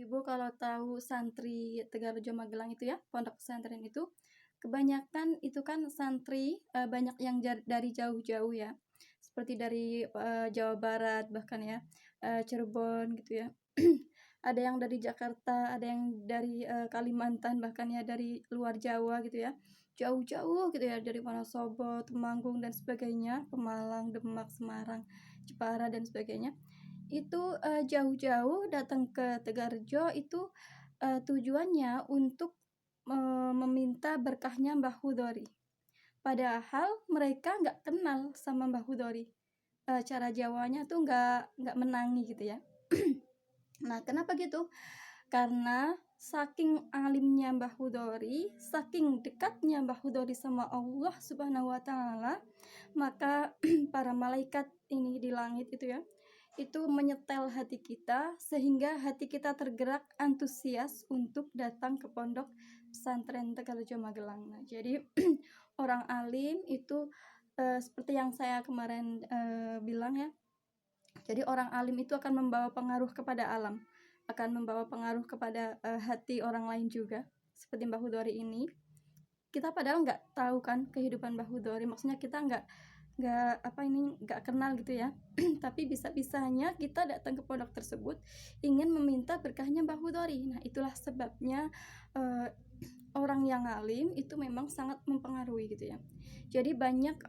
Ibu kalau tahu santri Tegarrejo Magelang itu ya, pondok pesantren itu, kebanyakan itu kan santri, banyak yang dari jauh-jauh ya, seperti dari, Jawa Barat bahkan ya, Cirebon gitu ya. Ada yang dari Jakarta, ada yang dari, Kalimantan, bahkan ya dari luar Jawa gitu ya. Jauh-jauh gitu ya, dari Wonosobo, Temanggung, dan sebagainya, Pemalang, Demak, Semarang, Jepara, dan sebagainya. Itu, jauh-jauh datang ke Tegarrejo itu, tujuannya untuk, meminta berkahnya Mbah Hudori. Padahal mereka nggak kenal sama Mbah Hudori. Cara Jawanya tuh nggak menangi gitu ya. Nah, kenapa gitu? Karena saking alimnya Mbah Hudori, saking dekatnya Mbah Hudori sama Allah Subhanahu wa taala, maka para malaikat ini di langit itu ya, itu menyetel hati kita sehingga hati kita tergerak antusias untuk datang ke pondok pesantren Tegarrejo Magelang. Nah, jadi orang alim itu seperti yang saya kemarin bilang ya. Jadi orang alim itu akan membawa pengaruh kepada alam, akan membawa pengaruh kepada hati orang lain juga. Seperti Mbah Hudori ini, kita padahal nggak tahu kan kehidupan Mbah Hudori, maksudnya kita nggak kenal gitu ya. Tapi bisa-bisanya kita datang ke pondok tersebut ingin meminta berkahnya Mbah Hudori. Nah, itulah sebabnya orang yang alim itu memang sangat mempengaruhi gitu ya. Jadi banyak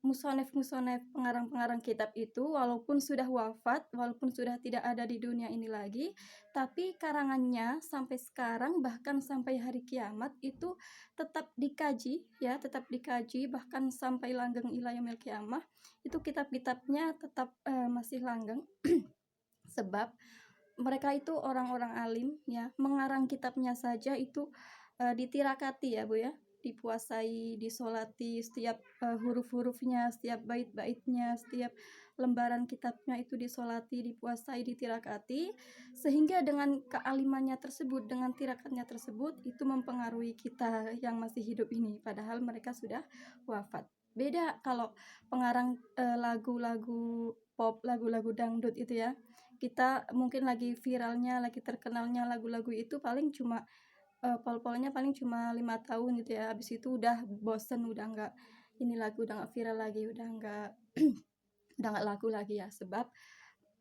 musonef-musonef, pengarang-pengarang kitab itu walaupun sudah wafat, walaupun sudah tidak ada di dunia ini lagi, tapi karangannya sampai sekarang bahkan sampai hari kiamat itu tetap dikaji ya, tetap dikaji bahkan sampai langgeng ila yaumil kiamah. Itu kitab-kitabnya tetap masih langgeng sebab mereka itu orang-orang alim ya, mengarang kitabnya saja itu ditirakati ya Bu ya, dipuasai, disolati setiap huruf-hurufnya, setiap bait-baitnya, setiap lembaran kitabnya itu disolati, dipuasai, ditirakati, sehingga dengan kealimannya tersebut, dengan tirakatnya tersebut, itu mempengaruhi kita yang masih hidup ini, padahal mereka sudah wafat. Beda kalau pengarang lagu-lagu pop, lagu-lagu dangdut itu ya, kita mungkin lagi viralnya, lagi terkenalnya lagu-lagu itu paling cuma pol-polnya paling cuma 5 tahun gitu ya, habis itu udah bosen, udah nggak ini lagu udah nggak viral lagi, udah nggak laku lagi ya, sebab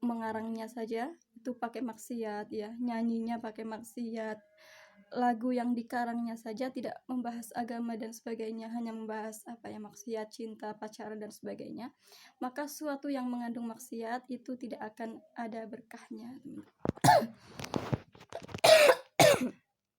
mengarangnya saja itu pakai maksiat ya, nyanyinya pakai maksiat, lagu yang dikarangnya saja tidak membahas agama dan sebagainya, hanya membahas maksiat, cinta, pacaran dan sebagainya, maka suatu yang mengandung maksiat itu tidak akan ada berkahnya.